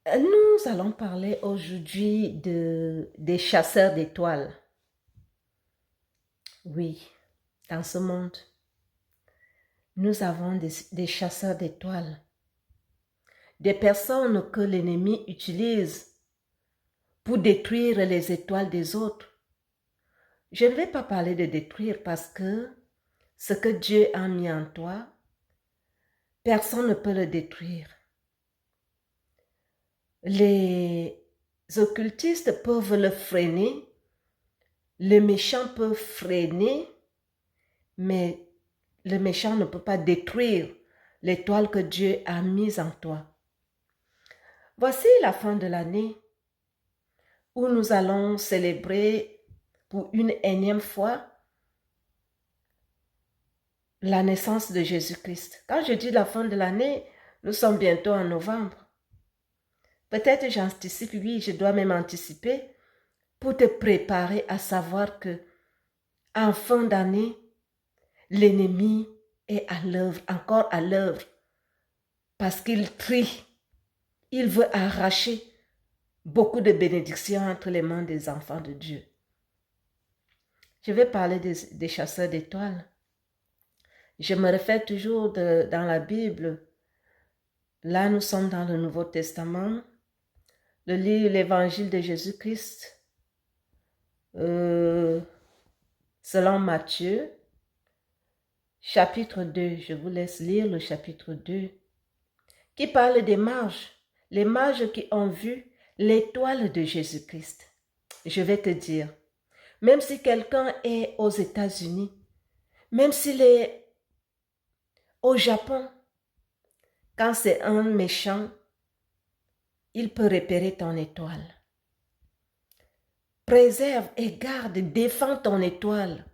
Nous allons parler aujourd'hui des chasseurs d'étoiles. Oui, dans ce monde, nous avons des chasseurs d'étoiles, des personnes que l'ennemi utilise pour détruire les étoiles des autres. Je ne vais pas parler de détruire parce que ce que Dieu a mis en toi, personne ne peut le détruire. Les occultistes peuvent le freiner, les méchants peuvent freiner, mais le méchant ne peut pas détruire l'étoile que Dieu a mise en toi. Voici la fin de l'année où nous allons célébrer pour une énième fois la naissance de Jésus-Christ. Quand je dis la fin de l'année, nous sommes bientôt en novembre. Peut-être j'anticipe, oui, je dois même anticiper pour te préparer à savoir que en fin d'année, l'ennemi est à l'œuvre, encore à l'œuvre, parce qu'il trie. Il veut arracher beaucoup de bénédictions entre les mains des enfants de Dieu. Je vais parler des chasseurs d'étoiles. Je me réfère toujours dans la Bible. Là, nous sommes dans le Nouveau Testament. Le livre, l'évangile de Jésus-Christ, selon Matthieu, chapitre 2. Je vous laisse lire le chapitre 2, qui parle des mages. Les mages qui ont vu l'étoile de Jésus-Christ. Je vais te dire, même si quelqu'un est aux États-Unis, même s'il est au Japon, quand c'est un méchant, il peut repérer ton étoile. Préserve et garde, défends ton étoile,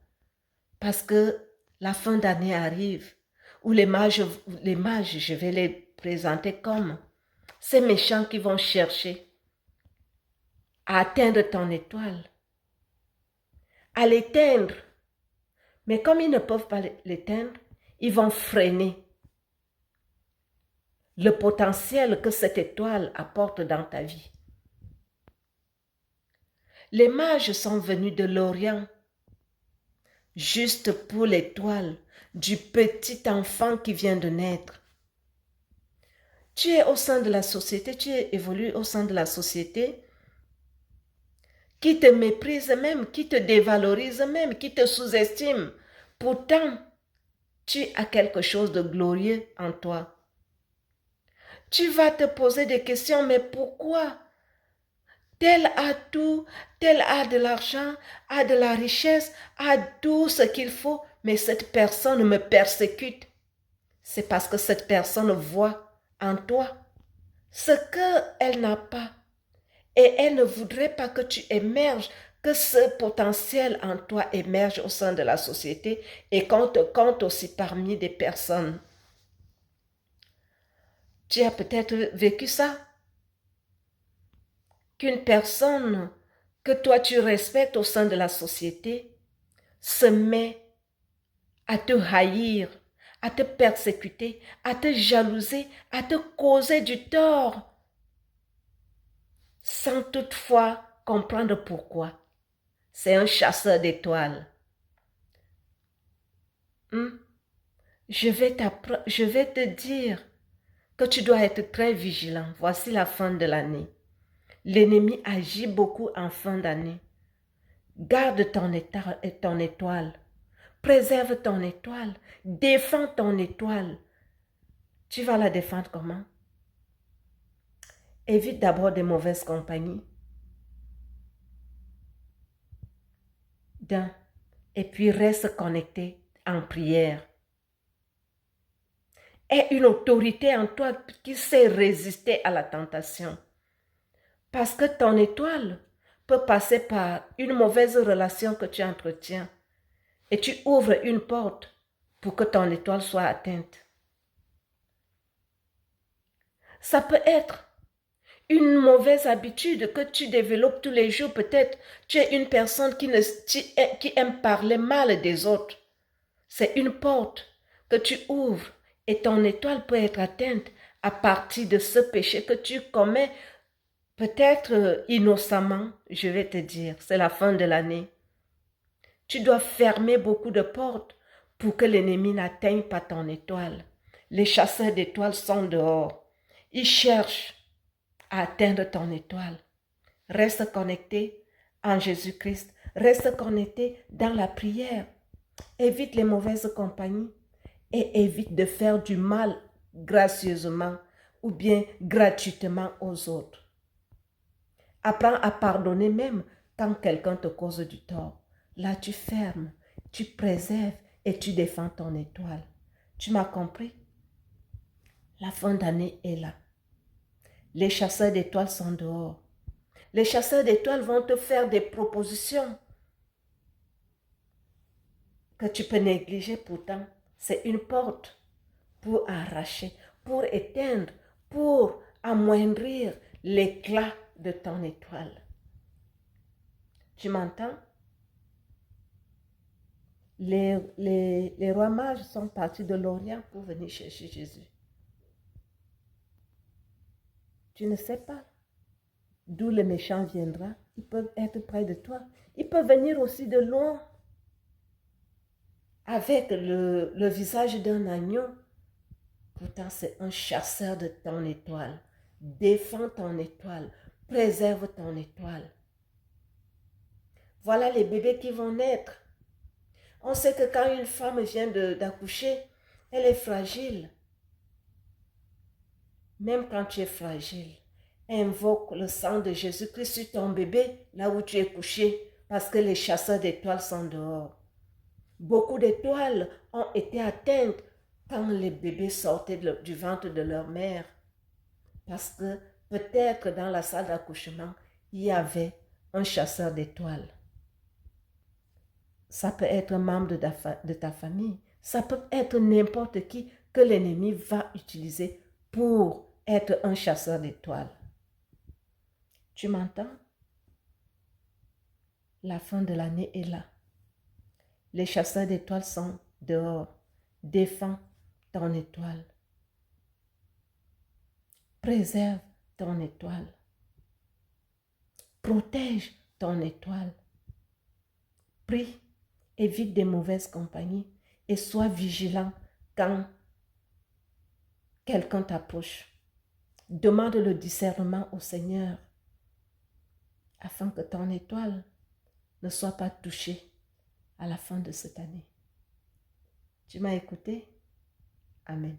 parce que la fin d'année arrive, où les mages, je vais les présenter comme ces méchants qui vont chercher à atteindre ton étoile, à l'éteindre. Mais comme ils ne peuvent pas l'éteindre, ils vont freiner le potentiel que cette étoile apporte dans ta vie. Les mages sont venus de l'Orient, juste pour l'étoile du petit enfant qui vient de naître. Tu es au sein de la société, tu évolues au sein de la société qui te méprise même, qui te dévalorise même, qui te sous-estime. Pourtant, tu as quelque chose de glorieux en toi. Tu vas te poser des questions, mais pourquoi? Tel a tout, tel a de l'argent, a de la richesse, a tout ce qu'il faut, mais cette personne me persécute. C'est parce que cette personne voit en toi ce qu'elle n'a pas. Et elle ne voudrait pas que tu émerges, que ce potentiel en toi émerge au sein de la société et qu'on te compte aussi parmi des personnes. Tu as peut-être vécu ça, qu'une personne que toi tu respectes au sein de la société se met à te haïr, à te persécuter, à te jalouser, à te causer du tort, sans toutefois comprendre pourquoi. C'est un chasseur d'étoiles. Je vais te dire que tu dois être très vigilant. Voici la fin de l'année. L'ennemi agit beaucoup en fin d'année. Garde ton étoile. Préserve ton étoile. Défends ton étoile. Tu vas la défendre comment? Évite d'abord des mauvaises compagnies. Et puis reste connecté en prière. Aie une autorité en toi qui sait résister à la tentation. Parce que ton étoile peut passer par une mauvaise relation que tu entretiens et tu ouvres une porte pour que ton étoile soit atteinte. Ça peut être une mauvaise habitude que tu développes tous les jours. Peut-être tu es une personne qui aime parler mal des autres. C'est une porte que tu ouvres et ton étoile peut être atteinte à partir de ce péché que tu commets Peut-être innocemment, je vais te dire, c'est la fin de l'année. Tu dois fermer beaucoup de portes pour que l'ennemi n'atteigne pas ton étoile. Les chasseurs d'étoiles sont dehors. Ils cherchent à atteindre ton étoile. Reste connecté en Jésus-Christ. Reste connecté dans la prière. Évite les mauvaises compagnies et évite de faire du mal gracieusement ou bien gratuitement aux autres. Apprends à pardonner même quand quelqu'un te cause du tort. Là, tu fermes, tu préserves et tu défends ton étoile. Tu m'as compris? La fin d'année est là. Les chasseurs d'étoiles sont dehors. Les chasseurs d'étoiles vont te faire des propositions que tu peux négliger pourtant. C'est une porte pour arracher, pour éteindre, pour amoindrir l'éclat de ton étoile. Tu m'entends? Les rois mages sont partis de l'Orient pour venir chercher Jésus. Tu ne sais pas d'où le méchant viendra. Ils peuvent être près de toi. Ils peuvent venir aussi de loin avec le visage d'un agneau. Pourtant, c'est un chasseur de ton étoile. Défends ton étoile. Préserve ton étoile. Voilà les bébés qui vont naître. On sait que quand une femme vient d'accoucher, elle est fragile. Même quand tu es fragile, invoque le sang de Jésus-Christ sur ton bébé, là où tu es couché, parce que les chasseurs d'étoiles sont dehors. Beaucoup d'étoiles ont été atteintes quand les bébés sortaient du ventre de leur mère. Parce que peut-être dans la salle d'accouchement, il y avait un chasseur d'étoiles. Ça peut être un membre de ta famille. Ça peut être n'importe qui que l'ennemi va utiliser pour être un chasseur d'étoiles. Tu m'entends? La fin de l'année est là. Les chasseurs d'étoiles sont dehors. Défends ton étoile. Préserve ton étoile. Protège ton étoile. Prie, évite des mauvaises compagnies et sois vigilant quand quelqu'un t'approche. Demande le discernement au Seigneur afin que ton étoile ne soit pas touchée à la fin de cette année. Tu m'as écouté? Amen.